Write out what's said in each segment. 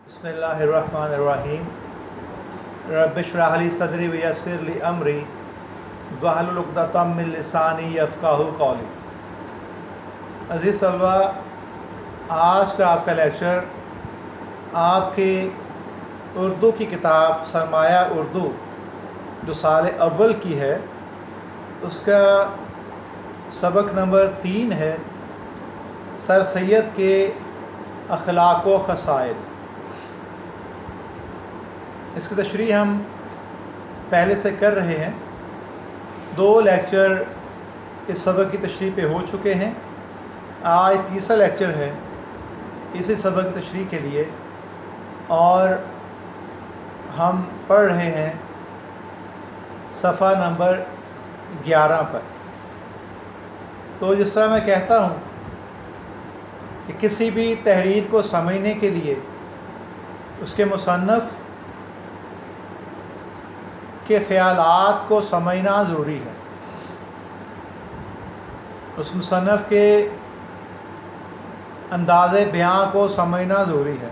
بسم اللہ الرحمن الرحیم رب اشرح لی صدری ویسر لی امری واحلل عقدۃ من لسانی یفقہوا قولی۔ عزیز طلبہ، آج کا آپ کا لیکچر آپ کی اردو کی کتاب سرمایہ اردو جو سال اول کی ہے اس کا سبق نمبر 3 ہے، سر سید کے اخلاق و خصائل۔ اس کی تشریح ہم پہلے سے کر رہے ہیں، 2 لیکچر اس سبق کی تشریح پہ ہو چکے ہیں، آج تیسرا لیکچر ہے اسی سبق کی تشریح کے لیے، اور ہم پڑھ رہے ہیں صفحہ نمبر 11 پر۔ تو جس طرح میں کہتا ہوں کہ کسی بھی تحریر کو سمجھنے کے لیے اس کے مصنف کے خیالات کو سمجھنا ضروری ہے، اس مصنف کے انداز بیاں کو سمجھنا ضروری ہے۔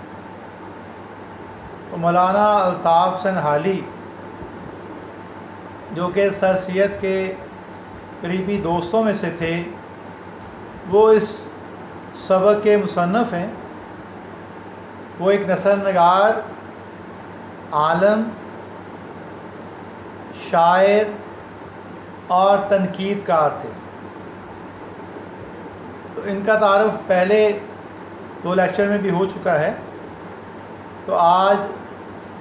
تو مولانا الطاف سنہالی جو کہ سر سید کے قریبی دوستوں میں سے تھے، وہ اس سبق کے مصنف ہیں۔ وہ ایک نثر نگار، عالم، شاعر اور تنقید کار تھے۔ تو ان کا تعارف پہلے 2 لیکچر میں بھی ہو چکا ہے، تو آج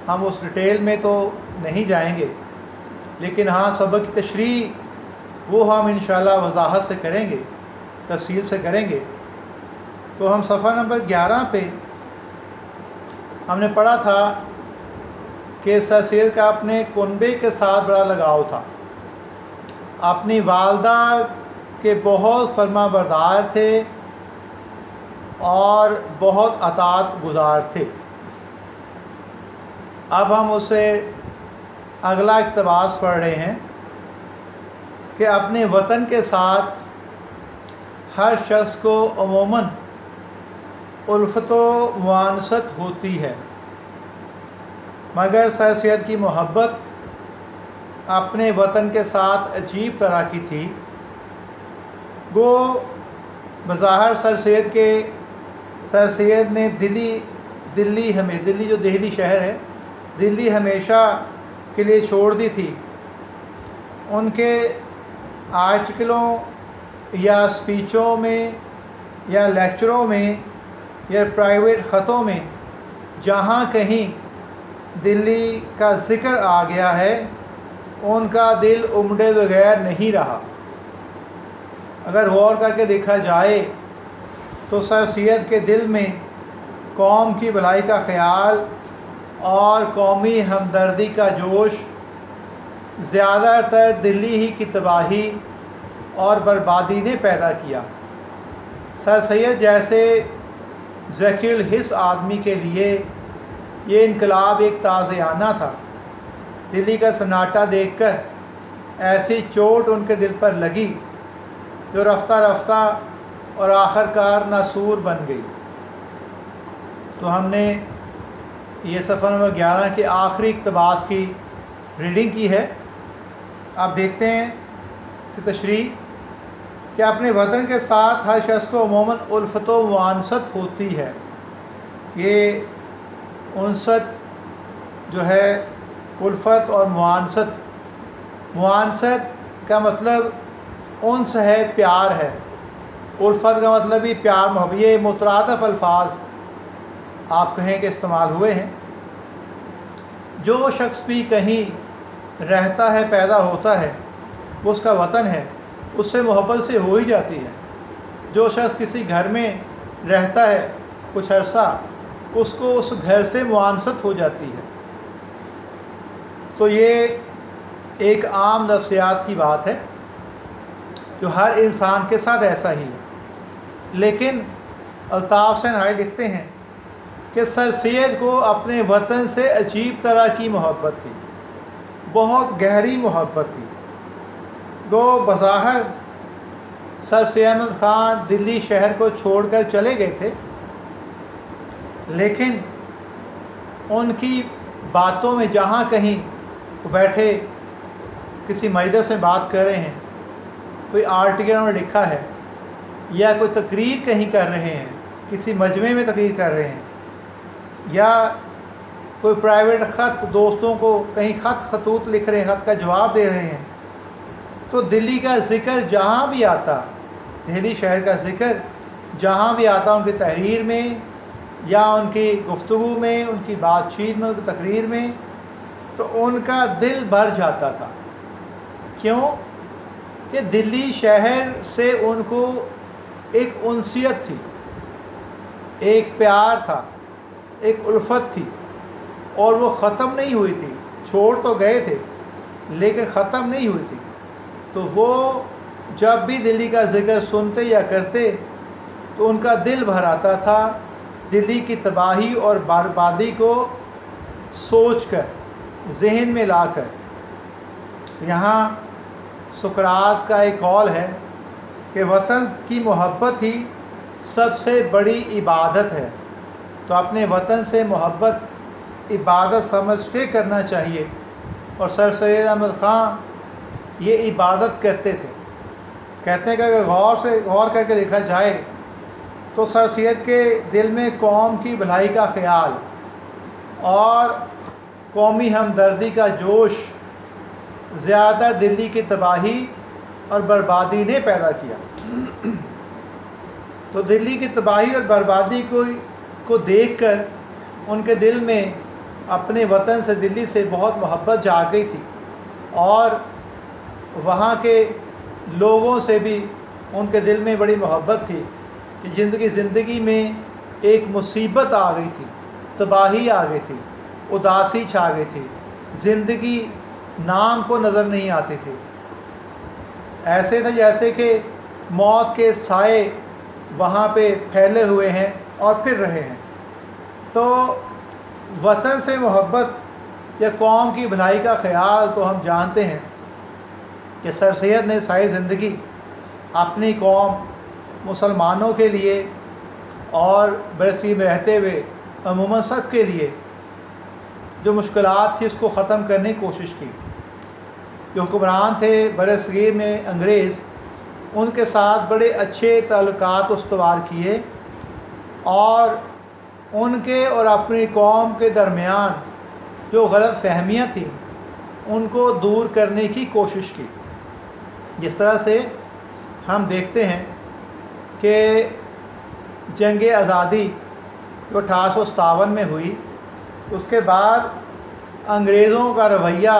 ہم اس ڈیٹیل میں تو نہیں جائیں گے، لیکن ہاں سبق کی تشریح وہ ہم انشاءاللہ وضاحت سے کریں گے، تفصیل سے کریں گے۔ تو ہم صفحہ نمبر 11 پہ ہم نے پڑھا تھا کہ سر سید کا اپنے کنبے کے ساتھ بڑا لگاؤ تھا، اپنی والدہ کے بہت فرما بردار تھے اور بہت اطاعت گزار تھے۔ اب ہم اسے اگلا اقتباس پڑھ رہے ہیں کہ اپنے وطن کے ساتھ ہر شخص کو عموماً الفت و موانست ہوتی ہے، مگر سر سید کی محبت اپنے وطن کے ساتھ عجیب طرح کی تھی۔ وہ بظاہر سر سید نے دلی جو دہلی شہر ہے، دلی ہمیشہ کے لیے چھوڑ دی تھی۔ ان کے آرٹیکلوں یا اسپیچوں میں یا لیکچروں میں یا پرائیویٹ خطوں میں جہاں کہیں دلی کا ذکر آ گیا ہے، ان کا دل امڑے بغیر نہیں رہا۔ اگر غور کر کے دیکھا جائے تو سر سید کے دل میں قوم کی بھلائی کا خیال اور قومی ہمدردی کا جوش زیادہ تر دلی ہی کی تباہی اور بربادی نے پیدا کیا۔ سر سید جیسے ذکی الحس آدمی کے لیے یہ انقلاب ایک تازیانہ تھا۔ دلی کا سناٹا دیکھ کر ایسی چوٹ ان کے دل پر لگی جو رفتہ رفتہ اور آخر کار ناسور بن گئی۔ تو ہم نے یہ صفحہ نمبر 11 کے آخری اقتباس کی ریڈنگ کی ہے۔ آپ دیکھتے ہیں کہ تشریح کہ اپنے وطن کے ساتھ ہر شخص کو عموماً الفت و موانست ہوتی ہے۔ یہ انست جو ہے الفت اور موانست کا مطلب انس ہے، پیار ہے۔ الفت کا مطلب بھی پیار محبت، یہ مترادف الفاظ آپ کہیں کہ استعمال ہوئے ہیں۔ جو شخص بھی کہیں رہتا ہے، پیدا ہوتا ہے، وہ اس کا وطن ہے، اس سے محبت سے ہو ہی جاتی ہے۔ جو شخص کسی گھر میں رہتا ہے کچھ عرصہ، اس کو اس گھر سے موانست ہو جاتی ہے۔ تو یہ ایک عام نفسیات کی بات ہے جو ہر انسان کے ساتھ ایسا ہی ہے۔ لیکن الطاف سنہالی لکھتے ہیں کہ سر سید کو اپنے وطن سے عجیب طرح کی محبت تھی، بہت گہری محبت تھی۔ وہ بظاہر سر سید احمد خان دلی شہر کو چھوڑ کر چلے گئے تھے، لیکن ان کی باتوں میں جہاں کہیں وہ بیٹھے کسی مجلس میں بات کر رہے ہیں، کوئی آرٹیکل میں لکھا ہے، یا کوئی تقریر کہیں کر رہے ہیں، کسی مجمع میں تقریر کر رہے ہیں، یا کوئی پرائیویٹ خط دوستوں کو کہیں خطوط لکھ رہے ہیں، خط کا جواب دے رہے ہیں، تو دلی کا ذکر جہاں بھی آتا، دہلی شہر کا ذکر جہاں بھی آتا، ان کی تحریر میں یا ان کی گفتگو میں، ان کی بات چیت میں، ان کی تقریر میں، تو ان کا دل بھر جاتا تھا۔ کیوں؟ کہ دلی شہر سے ان کو ایک انسیت تھی، ایک پیار تھا، ایک الفت تھی، اور وہ ختم نہیں ہوئی تھی۔ چھوڑ تو گئے تھے لیکن ختم نہیں ہوئی تھی۔ تو وہ جب بھی دلی کا ذکر سنتے یا کرتے تو ان کا دل بھر آتا تھا، دلی کی تباہی اور بربادی کو سوچ کر، ذہن میں لا کر۔ یہاں سقراط کا ایک قول ہے کہ وطن کی محبت ہی سب سے بڑی عبادت ہے، تو اپنے وطن سے محبت عبادت سمجھ کے کرنا چاہیے، اور سر سید احمد خان یہ عبادت کرتے تھے۔ کہتے ہیں کہ اگر غور کر کے دیکھا جائے تو سر سید کے دل میں قوم کی بھلائی کا خیال اور قومی ہمدردی کا جوش زیادہ دلی کی تباہی اور بربادی نے پیدا کیا۔ تو دلی کی تباہی اور بربادی کو دیکھ کر ان کے دل میں اپنے وطن سے، دلی سے بہت محبت جاگ گئی تھی، اور وہاں کے لوگوں سے بھی ان کے دل میں بڑی محبت تھی کہ زندگی میں ایک مصیبت آ گئی تھی، تباہی آ گئی تھی، اداسی چھا گئی تھی، زندگی نام کو نظر نہیں آتی تھی۔ ایسے تھا جیسے کہ موت کے سائے وہاں پہ پھیلے ہوئے ہیں اور پھر رہے ہیں۔ تو وطن سے محبت یا قوم کی بھلائی کا خیال تو ہم جانتے ہیں کہ سر سید نے ساری زندگی اپنی قوم مسلمانوں کے لیے اور برصغیر میں رہتے ہوئے عموماً سب کے لیے جو مشکلات تھی اس کو ختم کرنے کی کوشش کی۔ جو حکمران تھے برصغیر میں انگریز، ان کے ساتھ بڑے اچھے تعلقات استوار کیے، اور ان کے اور اپنی قوم کے درمیان جو غلط فہمیاں تھیں ان کو دور کرنے کی کوشش کی۔ جس طرح سے ہم دیکھتے ہیں کہ جنگ آزادی جو 1857 میں ہوئی، اس کے بعد انگریزوں کا رویہ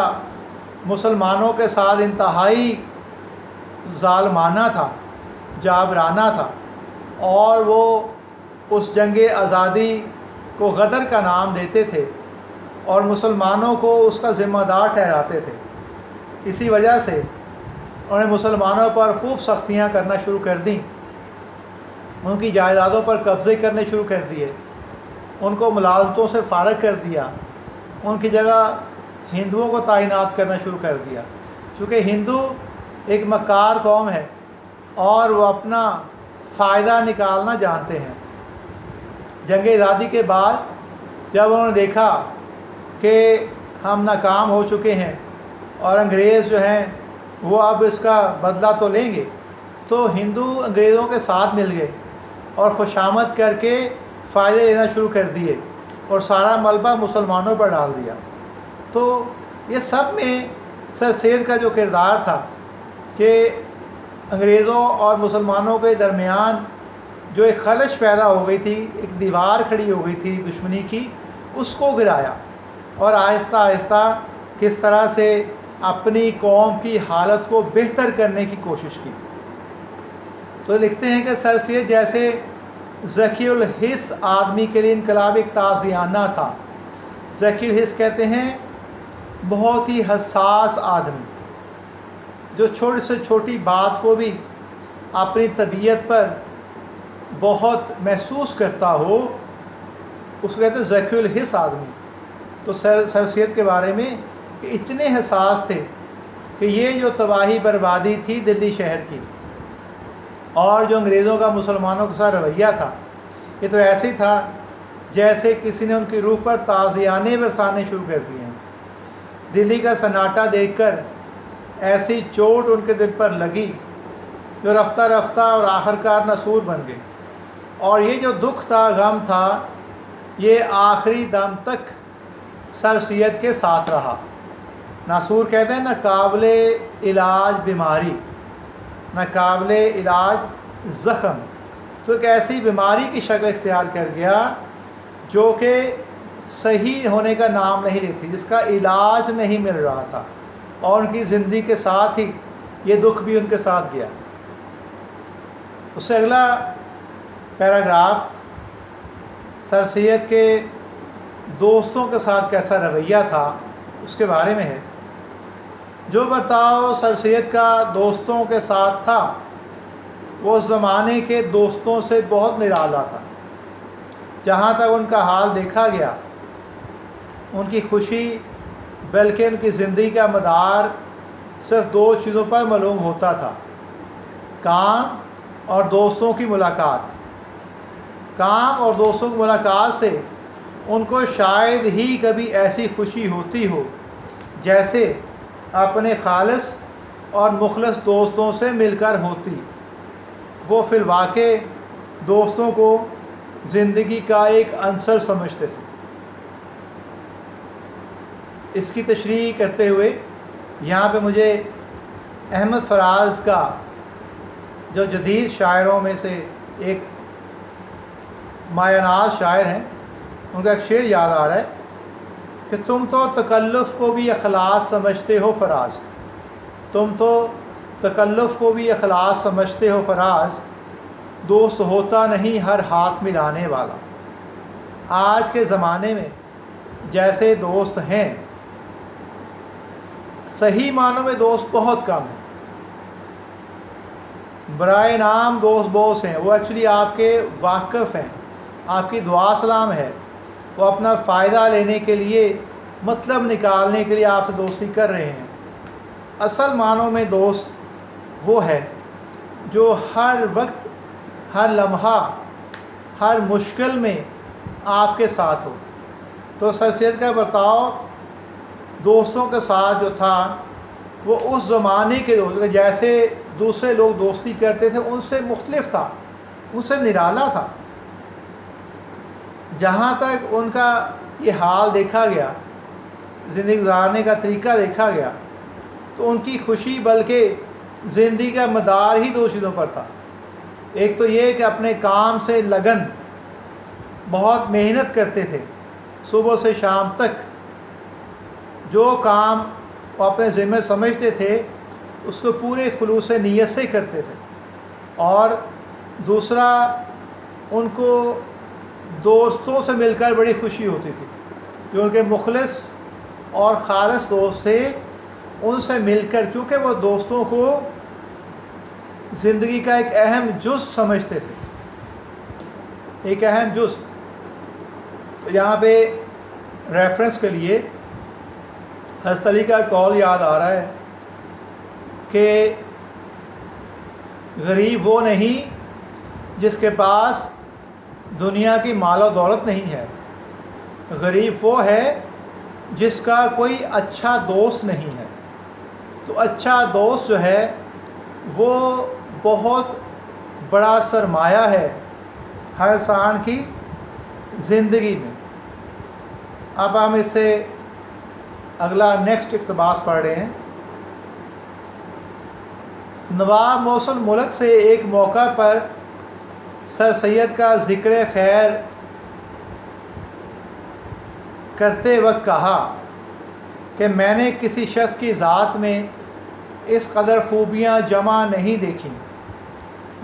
مسلمانوں کے ساتھ انتہائی ظالمانہ تھا، جابرانہ تھا، اور وہ اس جنگ آزادی کو غدر کا نام دیتے تھے اور مسلمانوں کو اس کا ذمہ دار ٹھہراتے تھے۔ اسی وجہ سے انہوں نے مسلمانوں پر خوب سختیاں کرنا شروع کر دیں، ان کی جائیدادوں پر قبضے کرنے شروع کر دیے، ان کو ملازمتوں سے فارغ کر دیا، ان کی جگہ ہندوؤں کو تعینات کرنا شروع کر دیا۔ چونکہ ہندو ایک مکار قوم ہے اور وہ اپنا فائدہ نکالنا جانتے ہیں۔ جنگ آزادی کے بعد جب انہوں نے دیکھا کہ ہم ناکام ہو چکے ہیں اور انگریز جو ہیں وہ اب اس کا بدلہ تو لیں گے، تو ہندو انگریزوں کے ساتھ مل گئے اور خوشامد کر کے فائدے لینا شروع کر دیے اور سارا ملبہ مسلمانوں پر ڈال دیا۔ تو یہ سب میں سر سید کا جو کردار تھا کہ انگریزوں اور مسلمانوں کے درمیان جو ایک خلش پیدا ہو گئی تھی، ایک دیوار کھڑی ہو گئی تھی دشمنی کی، اس کو گرایا، اور آہستہ آہستہ کس طرح سے اپنی قوم کی حالت کو بہتر کرنے کی کوشش کی۔ تو لکھتے ہیں کہ سر سید جیسے ذکی الحس آدمی کے لیے انقلاب ایک تازیانہ تھا۔ ذکی الحس کہتے ہیں بہت ہی حساس آدمی، جو چھوٹی سے چھوٹی بات کو بھی اپنی طبیعت پر بہت محسوس کرتا ہو، اس کو کہتے ہیں ذکی الحس آدمی۔ تو سر سید کے بارے میں کہ اتنے حساس تھے کہ یہ جو تباہی بربادی تھی دلی شہر کی، اور جو انگریزوں کا مسلمانوں کے ساتھ رویہ تھا، یہ تو ایسے ہی تھا جیسے کسی نے ان کی روح پر تازیانے برسانے شروع کر دیے ہیں۔ دلی کا سناٹا دیکھ کر ایسی چوٹ ان کے دل پر لگی جو رفتہ رفتہ اور آخر کار ناسور بن گئی، اور یہ جو دکھ تھا، غم تھا، یہ آخری دم تک سر سید کے ساتھ رہا۔ ناسور کہتے ہیں نہ قابل علاج بیماری، نہ قابل علاج زخم، تو ایک ایسی بیماری کی شکل اختیار کر گیا جو کہ صحیح ہونے کا نام نہیں لیتی، جس کا علاج نہیں مل رہا تھا، اور ان کی زندگی کے ساتھ ہی یہ دکھ بھی ان کے ساتھ گیا۔ اس سے اگلا پیراگراف سر سید کے دوستوں کے ساتھ کیسا رویہ تھا اس کے بارے میں ہے۔ جو برتاؤ سر سید کا دوستوں کے ساتھ تھا وہ اس زمانے کے دوستوں سے بہت نرالا تھا۔ جہاں تک ان کا حال دیکھا گیا، ان کی خوشی بلکہ ان کی زندگی کا مدار صرف دو چیزوں پر معلوم ہوتا تھا: کام اور دوستوں کی ملاقات۔ کام اور دوستوں کی ملاقات سے ان کو شاید ہی کبھی ایسی خوشی ہوتی ہو جیسے اپنے خالص اور مخلص دوستوں سے مل کر ہوتی۔ وہ فی الواقع دوستوں کو زندگی کا ایک عنصر سمجھتے تھے۔ اس کی تشریح کرتے ہوئے یہاں پہ مجھے احمد فراز کا، جو جدید شاعروں میں سے ایک مایہ ناز شاعر ہیں، ان کا ایک شعر یاد آ رہا ہے کہ تم تو تکلف کو بھی اخلاص سمجھتے ہو فراز، تم تو تکلف کو بھی اخلاص سمجھتے ہو فراز، دوست ہوتا نہیں ہر ہاتھ ملانے والا۔ آج کے زمانے میں جیسے دوست ہیں، صحیح معنوں میں دوست بہت کم ہیں۔ برائے نام دوست بہت سے ہیں، وہ ایکچولی آپ کے واقف ہیں، آپ کی دعا سلام ہے، وہ اپنا فائدہ لینے کے لیے، مطلب نکالنے کے لیے آپ سے دوستی کر رہے ہیں۔ اصل معنوں میں دوست وہ ہے جو ہر وقت، ہر لمحہ، ہر مشکل میں آپ کے ساتھ ہو۔ تو سر سید کا برتاؤ دوستوں کے ساتھ جو تھا وہ اس زمانے کے دوست جیسے دوسرے لوگ دوستی کرتے تھے ان سے مختلف تھا، ان سے نرالا تھا۔ جہاں تک ان کا یہ حال دیکھا گیا، زندگی گزارنے کا طریقہ دیکھا گیا، تو ان کی خوشی بلکہ زندگی کا مدار ہی دو چیزوں پر تھا۔ ایک تو یہ کہ اپنے کام سے لگن، بہت محنت کرتے تھے، صبح سے شام تک جو کام وہ اپنے ذمہ سمجھتے تھے اس کو پورے خلوص نیت سے کرتے تھے، اور دوسرا ان کو دوستوں سے مل کر بڑی خوشی ہوتی تھی، جو ان کے مخلص اور خالص دوست تھے، ان سے مل کر، چونکہ وہ دوستوں کو زندگی کا ایک اہم جز سمجھتے تھے، ایک اہم جز۔ تو یہاں پہ ریفرنس کے لیے حضرت علی کا قول یاد آ رہا ہے کہ غریب وہ نہیں جس کے پاس دنیا کی مال و دولت نہیں ہے، غریب وہ ہے جس کا کوئی اچھا دوست نہیں ہے۔ تو اچھا دوست جو ہے وہ بہت بڑا سرمایہ ہے ہر انسان کی زندگی میں۔ اب ہم اس سے اگلا نیکسٹ اقتباس پڑھ رہے ہیں۔ نواب محسن ملک سے ایک موقع پر سر سید کا ذکر خیر کرتے وقت کہا کہ میں نے کسی شخص کی ذات میں اس قدر خوبیاں جمع نہیں دیکھیں۔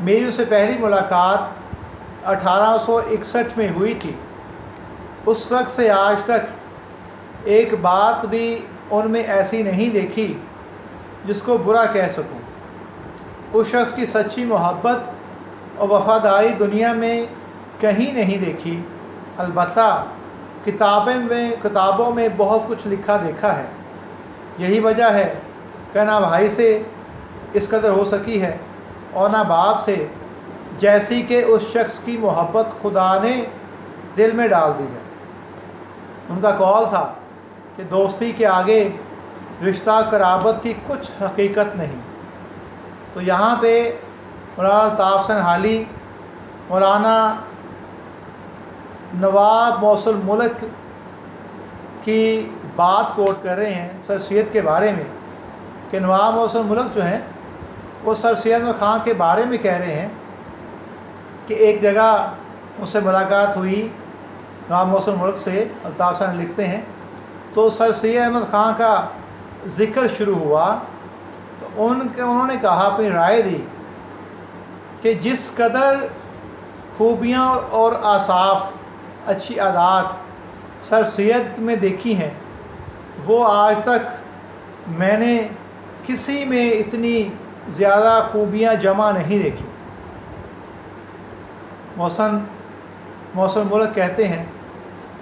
میری اس سے پہلی ملاقات 1861 میں ہوئی تھی۔ اس وقت سے آج تک ایک بات بھی ان میں ایسی نہیں دیکھی جس کو برا کہہ سکوں۔ اس شخص کی سچی محبت اور وفاداری دنیا میں کہیں نہیں دیکھی، البتہ کتابوں میں بہت کچھ لکھا دیکھا ہے۔ یہی وجہ ہے کہ نہ بھائی سے اس قدر ہو سکی ہے اور نہ باپ سے، جیسی کہ اس شخص کی محبت خدا نے دل میں ڈال دی ہے۔ ان کا قول تھا کہ دوستی کے آگے رشتہ قرابت کی کچھ حقیقت نہیں۔ تو یہاں پہ مولانا الطاف حسین حالی مولانا نواب موصل ملک کی بات کوٹ کر رہے ہیں سر سید کے بارے میں، کہ نواب موصل ملک جو ہیں وہ سر سید احمد خان کے بارے میں کہہ رہے ہیں کہ ایک جگہ اس سے ملاقات ہوئی نواب موصل ملک سے، الطاف حسین لکھتے ہیں، تو سر سید احمد خان کا ذکر شروع ہوا تو انہوں نے کہا، اپنی رائے دی کہ جس قدر خوبیاں اور آصاف اچھی عادات سر سید میں دیکھی ہیں وہ آج تک میں نے کسی میں اتنی زیادہ خوبیاں جمع نہیں دیکھی۔ موصل ملک کہتے ہیں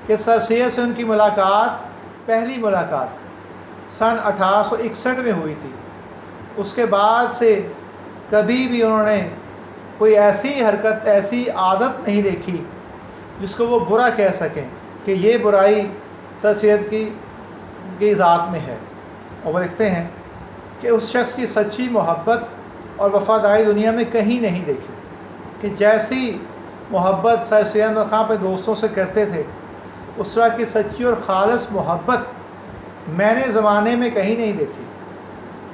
کہ سر سید سے ان کی ملاقات، پہلی ملاقات سن 1861 میں ہوئی تھی۔ اس کے بعد سے کبھی بھی انہوں نے کوئی ایسی حرکت، ایسی عادت نہیں دیکھی جس کو وہ برا کہہ سکیں کہ یہ برائی سر سید کی ذات میں ہے۔ اور وہ لکھتے ہیں کہ اس شخص کی سچی محبت اور وفاداری دنیا میں کہیں نہیں دیکھی، کہ جیسی محبت سر سید احمد خان پہ دوستوں سے کرتے تھے اس طرح کی سچی اور خالص محبت میں نے زمانے میں کہیں نہیں دیکھی۔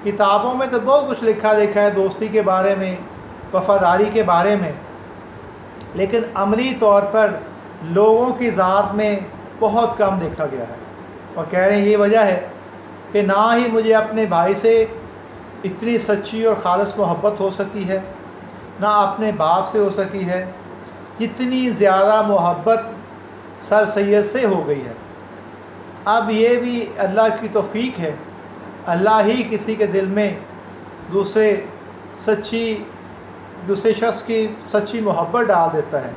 کتابوں میں تو بہت کچھ لکھا ہے دوستی کے بارے میں، وفاداری کے بارے میں، لیکن عملی طور پر لوگوں کی ذات میں بہت کم دیکھا گیا ہے۔ اور کہہ رہے ہیں یہ وجہ ہے کہ نہ ہی مجھے اپنے بھائی سے اتنی سچی اور خالص محبت ہو سکی ہے، نہ اپنے باپ سے ہو سکی ہے جتنی زیادہ محبت سر سید سے ہو گئی ہے۔ اب یہ بھی اللہ کی توفیق ہے، اللہ ہی کسی کے دل میں دوسرے شخص کی سچی محبت ڈال دیتا ہے۔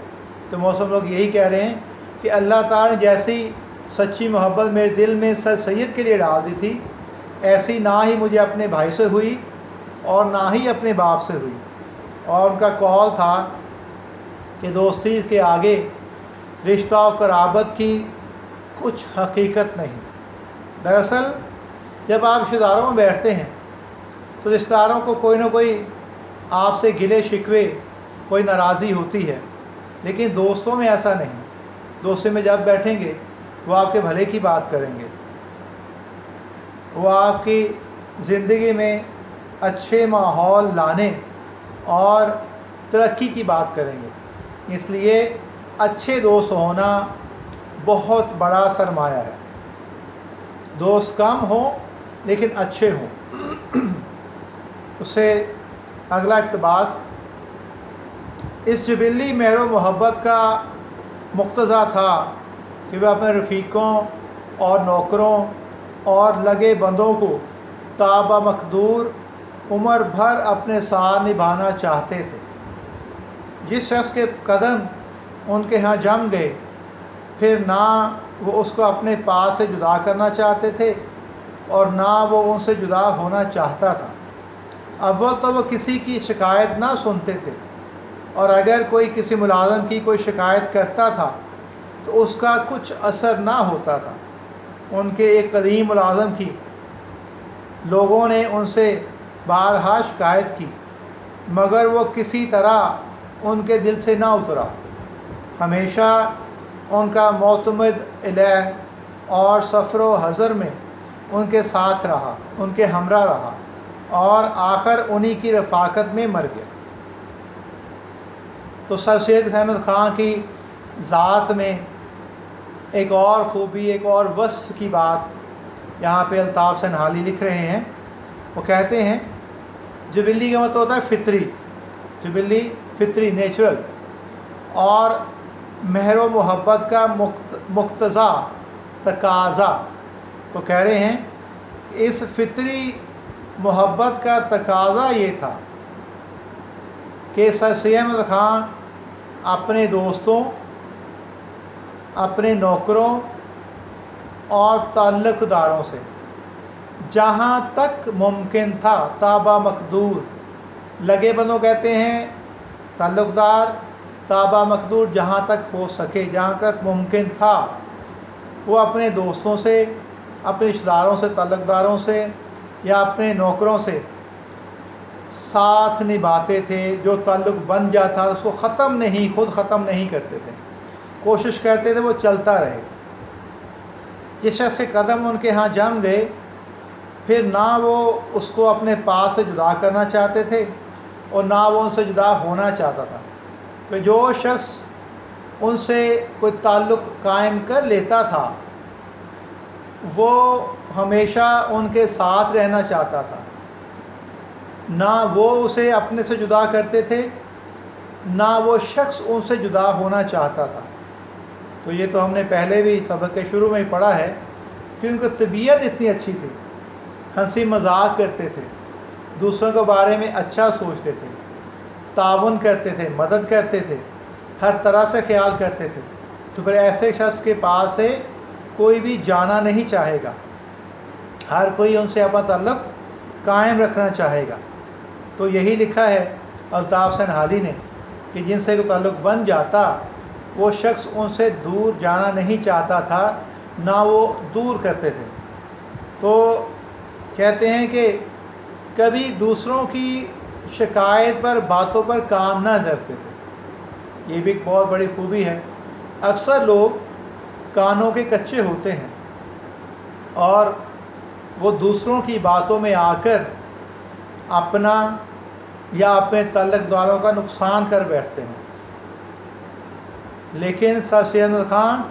تو موسم لوگ یہی کہہ رہے ہیں کہ اللہ تعالیٰ نے جیسی سچی محبت میرے دل میں سر سید کے لیے ڈال دی تھی، ایسی نہ ہی مجھے اپنے بھائی سے ہوئی اور نہ ہی اپنے باپ سے ہوئی۔ اور ان کا قول تھا کہ دوستی کے آگے رشتہ و قرابت کی کچھ حقیقت نہیں۔ دراصل جب آپ رشتہ داروں میں بیٹھتے ہیں تو رشتہ داروں کو کوئی نہ کوئی آپ سے گلے شکوے، کوئی ناراضی ہوتی ہے، لیکن دوستوں میں ایسا نہیں۔ دوستی میں جب بیٹھیں گے وہ آپ کے بھلے کی بات کریں گے، وہ آپ کی زندگی میں اچھے ماحول لانے اور ترقی کی بات کریں گے۔ اس لیے اچھے دوست ہونا بہت بڑا سرمایہ ہے۔ دوست کم ہوں لیکن اچھے ہوں۔ اس سے اگلا اقتباس، اس جبلی مہر و محبت کا مقتضا تھا کہ وہ اپنے رفیقوں اور نوکروں اور لگے بندوں کو تابہ مقدور عمر بھر اپنے ساتھ نبھانا چاہتے تھے۔ جس شخص کے قدم ان کے ہاں جم گئے پھر نہ وہ اس کو اپنے پاس سے جدا کرنا چاہتے تھے اور نہ وہ ان سے جدا ہونا چاہتا تھا۔ اول تو وہ کسی کی شکایت نہ سنتے تھے، اور اگر کوئی کسی ملازم کی کوئی شکایت کرتا تھا تو اس کا کچھ اثر نہ ہوتا تھا۔ ان کے ایک قدیم ملازم کی لوگوں نے ان سے بارہا شکایت کی، مگر وہ کسی طرح ان کے دل سے نہ اترا۔ ہمیشہ ان کا معتمد الہ اور سفر و حضر میں ان کے ساتھ رہا، ان کے ہمراہ رہا، اور آخر انہی کی رفاقت میں مر گیا۔ تو سر سید احمد خان کی ذات میں ایک اور خوبی، ایک اور وصف کی بات یہاں پہ الطاف حسین حالی لکھ رہے ہیں۔ وہ کہتے ہیں جبلی کا مطلب ہوتا ہے فطری، جبلی فطری، نیچرل، اور مہر و محبت کا مقتضا، تقاضا۔ تو کہہ رہے ہیں کہ اس فطری محبت کا تقاضا یہ تھا کہ سر سید احمد خان اپنے دوستوں، اپنے نوکروں اور تعلق داروں سے جہاں تک ممکن تھا تابہ مقدور، لگے بندوں کہتے ہیں تعلق دار، تابع مقدور جہاں تک ہو سکے، جہاں تک ممکن تھا، وہ اپنے دوستوں سے، اپنے رشتہ داروں سے، تعلق داروں سے یا اپنے نوکروں سے ساتھ نبھاتے تھے۔ جو تعلق بن جاتا اس کو خود ختم نہیں کرتے تھے، کوشش کرتے تھے وہ چلتا رہے۔ جس شخص سے قدم ان کے ہاں جم گئے، پھر نہ وہ اس کو اپنے پاس سے جدا کرنا چاہتے تھے اور نہ وہ ان سے جدا ہونا چاہتا تھا۔ کہ جو شخص ان سے کوئی تعلق قائم کر لیتا تھا وہ ہمیشہ ان کے ساتھ رہنا چاہتا تھا، نہ وہ اسے اپنے سے جدا کرتے تھے، نہ وہ شخص ان سے جدا ہونا چاہتا تھا۔ تو یہ تو ہم نے پہلے بھی سبق کے شروع میں ہی پڑھا ہے کہ ان کی طبیعت اتنی اچھی تھی، ہنسی مذاق کرتے تھے، دوسروں کے بارے میں اچھا سوچتے تھے، تعاون کرتے تھے، مدد کرتے تھے، ہر طرح سے خیال کرتے تھے۔ تو پھر ایسے شخص کے پاس سے کوئی بھی جانا نہیں چاہے گا، ہر کوئی ان سے اپنا تعلق قائم رکھنا چاہے گا۔ تو یہی لکھا ہے الطاف حسین حالی نے کہ جن سے کوئی تعلق بن جاتا وہ شخص ان سے دور جانا نہیں چاہتا تھا، نہ وہ دور کرتے تھے۔ تو کہتے ہیں کہ کبھی دوسروں کی شکایت پر، باتوں پر کام نہ کرتے تھے۔ یہ بھی ایک بہت بڑی خوبی ہے۔ اکثر لوگ کانوں کے کچے ہوتے ہیں اور وہ دوسروں کی باتوں میں آ کر اپنا یا اپنے تعلق داروں کا نقصان کر بیٹھتے ہیں، لیکن سر سید احمد خان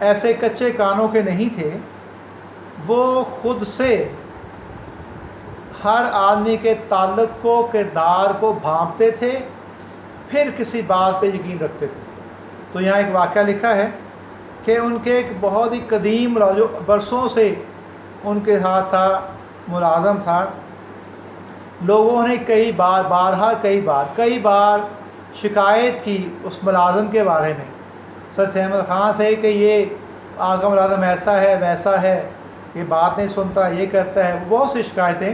ایسے کچے کانوں کے نہیں تھے۔ وہ خود سے ہر آدمی کے تعلق کو، کردار کو بھانپتے تھے، پھر کسی بات پہ یقین رکھتے تھے۔ تو یہاں ایک واقعہ لکھا ہے کہ ان کے ایک بہت ہی قدیم جو برسوں سے ان کے ساتھ تھا، ملازم تھا، لوگوں نے کئی بار شکایت کی اس ملازم کے بارے میں سر سید احمد خان سے کہ یہ آپ کا ملازم ایسا ہے، ویسا ہے، یہ بات نہیں سنتا، یہ کرتا ہے۔ بہت سی شکایتیں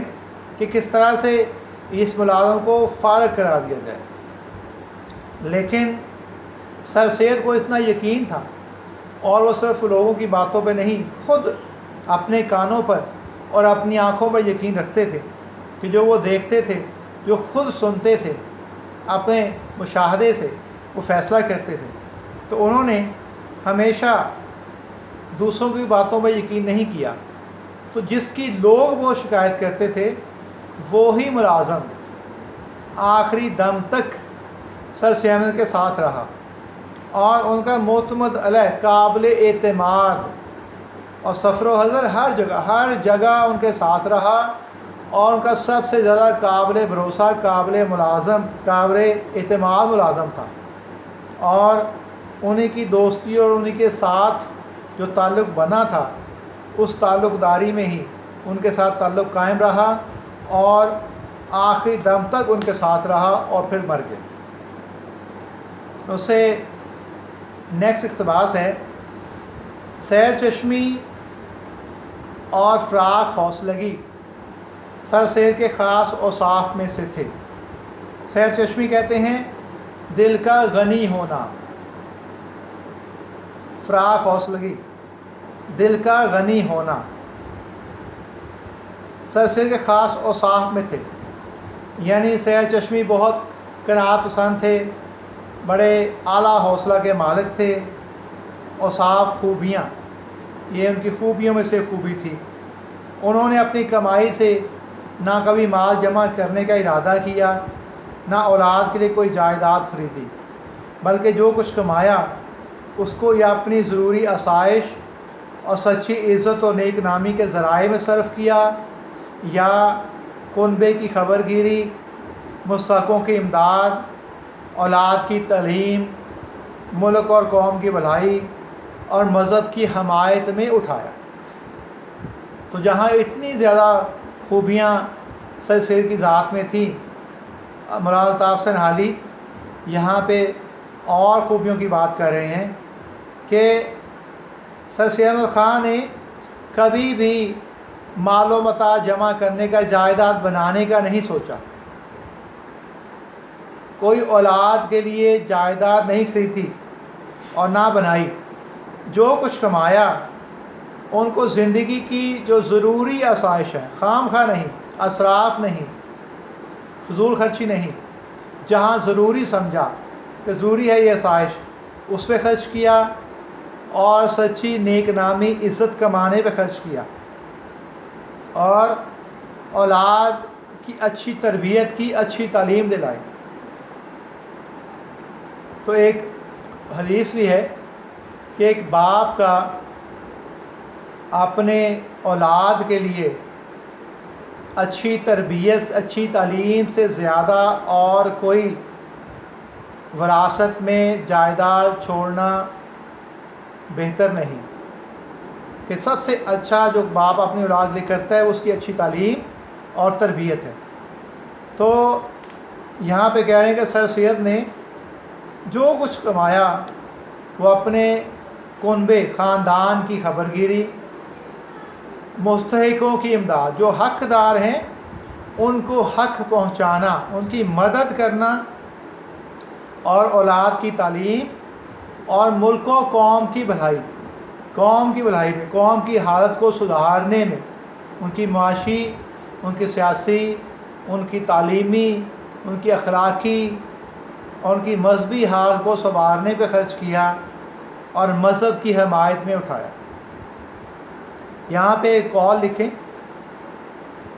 کہ کس طرح سے اس ملازم کو فارغ کرا دیا جائے۔ لیکن سر سید کو اتنا یقین تھا، اور وہ صرف لوگوں کی باتوں پہ نہیں، خود اپنے کانوں پر اور اپنی آنکھوں پر یقین رکھتے تھے کہ جو وہ دیکھتے تھے، جو خود سنتے تھے، اپنے مشاہدے سے وہ فیصلہ کرتے تھے۔ تو انہوں نے ہمیشہ دوسروں کی باتوں پر یقین نہیں کیا۔ تو جس کی لوگ وہ شکایت کرتے تھے وہی ملازم آخری دم تک سر سید احمد کے ساتھ رہا اور ان کا معتمد علیہ، قابل اعتماد اور سفر و حضر ہر جگہ ان کے ساتھ رہا، اور ان کا سب سے زیادہ قابل بھروسہ، قابل اعتماد ملازم تھا۔ اور انہی کی دوستی اور انہی کے ساتھ جو تعلق بنا تھا اس تعلق داری میں ہی ان کے ساتھ تعلق قائم رہا اور آخری دم تک ان کے ساتھ رہا اور پھر مر گئے۔ اس سے نیکسٹ اقتباس ہے، سیر چشمی اور فراق حوصلگی سر سید کے خاص اوصاف میں سے تھے۔ سیر چشمی کہتے ہیں دل کا غنی ہونا، فراق حوصلگی دل کا غنی ہونا سر سید کے خاص اوصاف میں تھے۔ یعنی سیر چشمی بہت قناعت پسند تھے، بڑے اعلیٰ حوصلہ کے مالک تھے۔ اوصاف، خوبیاں، یہ ان کی خوبیوں میں سے خوبی تھی۔ انہوں نے اپنی کمائی سے نہ کبھی مال جمع کرنے کا ارادہ کیا، نہ اولاد کے لیے کوئی جائیداد خریدی، بلکہ جو کچھ کمایا اس کو یا اپنی ضروری آسائش اور سچی عزت اور نیک نامی کے ذرائع میں صرف کیا، یا کنبے کی خبر گیری، مستحقوں کی امداد، اولاد کی تعلیم، ملک اور قوم کی بھلائی اور مذہب کی حمایت میں اٹھایا۔ تو جہاں اتنی زیادہ خوبیاں سر سید کی ذات میں تھیں، مولانا الطاف حسین حالی یہاں پہ اور خوبیوں کی بات کر رہے ہیں کہ سر سید احمد خان نے کبھی بھی مال و متاع جمع کرنے کا، جائیداد بنانے کا نہیں سوچا۔ کوئی اولاد کے لیے جائیداد نہیں خریدی اور نہ بنائی، جو کچھ کمایا ان کو زندگی کی جو ضروری آسائش ہے، خام خواہ نہیں، اسراف نہیں، فضول خرچی نہیں، جہاں ضروری سمجھا کہ ضروری ہے یہ آسائش اس پہ خرچ کیا، اور سچی نیک نامی عزت کمانے پہ خرچ کیا، اور اولاد کی اچھی تربیت کی، اچھی تعلیم دلائی۔ تو ایک حدیث بھی ہے کہ ایک باپ کا اپنے اولاد کے لیے اچھی تربیت، اچھی تعلیم سے زیادہ اور کوئی وراثت میں جائیداد چھوڑنا بہتر نہیں، کہ سب سے اچھا جو باپ اپنی اولاد کے لیے کرتا ہے اس کی اچھی تعلیم اور تربیت ہے۔ تو یہاں پہ کہہ رہے ہیں کہ سر سید نے جو کچھ کمایا وہ اپنے کنبے، خاندان کی خبرگیری، مستحقوں کی امداد، جو حقدار ہیں ان کو حق پہنچانا، ان کی مدد کرنا، اور اولاد کی تعلیم اور ملک و قوم کی بھلائی میں، قوم کی حالت کو سدھارنے میں، ان کی معاشی، ان کی سیاسی، ان کی تعلیمی، ان کی اخلاقی اور ان کی مذہبی حالت کو سنوارنے پہ خرچ کیا اور مذہب کی حمایت میں اٹھایا۔ یہاں پہ ایک قول لکھیں،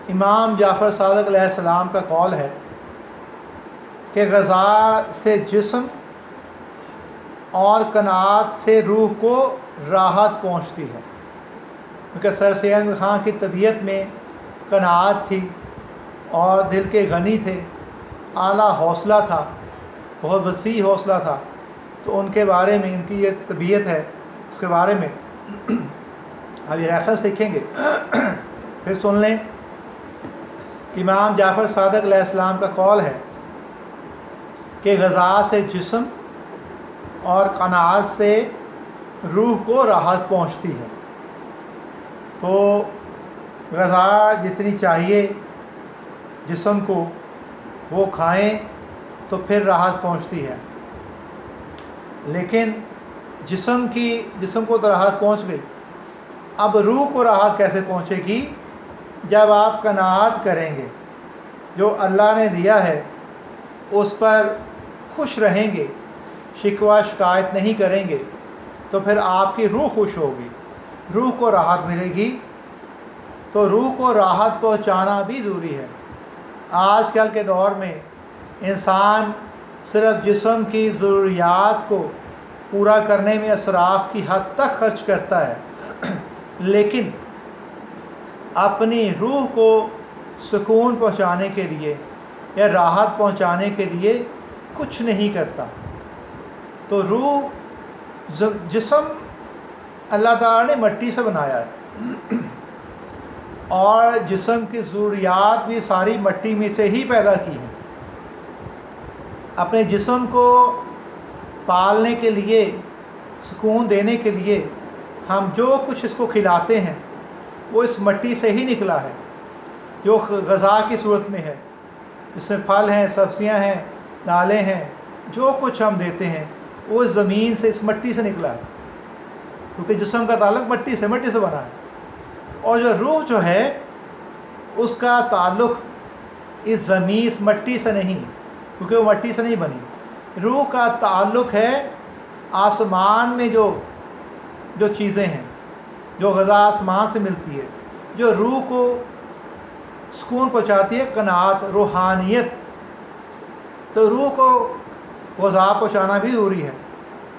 امام جعفر صادق علیہ السلام کا قول ہے کہ غذا سے جسم اور قناعت سے روح کو راحت پہنچتی ہے، کیونکہ سر سید احمد خان کی طبیعت میں قناعت تھی اور دل کے غنی تھے، اعلیٰ حوصلہ تھا، بہت وسیع حوصلہ تھا۔ تو ان کے بارے میں، ان کی یہ طبیعت ہے، اس کے بارے میں اب یہ ریفرنس لکھیں گے پھر سن لیں کہ امام جعفر صادق علیہ السلام کا قول ہے کہ غذا سے جسم اور قناعت سے روح کو راحت پہنچتی ہے۔ تو غذا جتنی چاہیے جسم کو وہ کھائیں تو پھر راحت پہنچتی ہے، لیکن جسم کو تو راحت پہنچ گئی، اب روح کو راحت کیسے پہنچے گی؟ جب آپ قناعت کریں گے، جو اللہ نے دیا ہے اس پر خوش رہیں گے، شکوہ شکایت نہیں کریں گے، تو پھر آپ کی روح خوش ہوگی، روح کو راحت ملے گی۔ تو روح کو راحت پہنچانا بھی ضروری ہے۔ آج کل کے دور میں انسان صرف جسم کی ضروریات کو پورا کرنے میں اسراف کی حد تک خرچ کرتا ہے، لیکن اپنی روح کو سکون پہنچانے کے لیے یا راحت پہنچانے کے لیے کچھ نہیں کرتا۔ تو روح، جسم اللہ تعالیٰ نے مٹی سے بنایا ہے، اور جسم کی ضروریات بھی ساری مٹی میں سے ہی پیدا کی ہیں۔ اپنے جسم کو پالنے کے لیے، سکون دینے کے لیے ہم جو کچھ اس کو کھلاتے ہیں وہ اس مٹی سے ہی نکلا ہے، جو غذا کی صورت میں ہے، اس میں پھل ہیں، سبزیاں ہیں، دالیں ہیں، جو کچھ ہم دیتے ہیں وہ زمین سے، اس مٹی سے نکلا ہے، کیونکہ جسم کا تعلق مٹی سے بنا ہے۔ اور جو روح جو ہے اس کا تعلق اس زمین، اس مٹی سے نہیں، کیونکہ وہ مٹی سے نہیں بنی۔ روح کا تعلق ہے آسمان میں جو چیزیں ہیں، جو غذا آسمان سے ملتی ہے، جو روح کو سکون پہنچاتی ہے، قناعت، روحانیت۔ تو روح کو غذا پہنچانا بھی ضروری ہے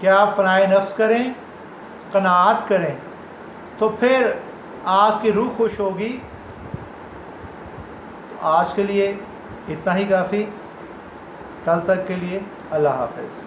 کہ آپ فنائے نفس کریں، قناعت کریں، تو پھر آپ کی روح خوش ہوگی۔ تو آج کے لیے اتنا ہی کافی، کل تک کے لیے اللہ حافظ۔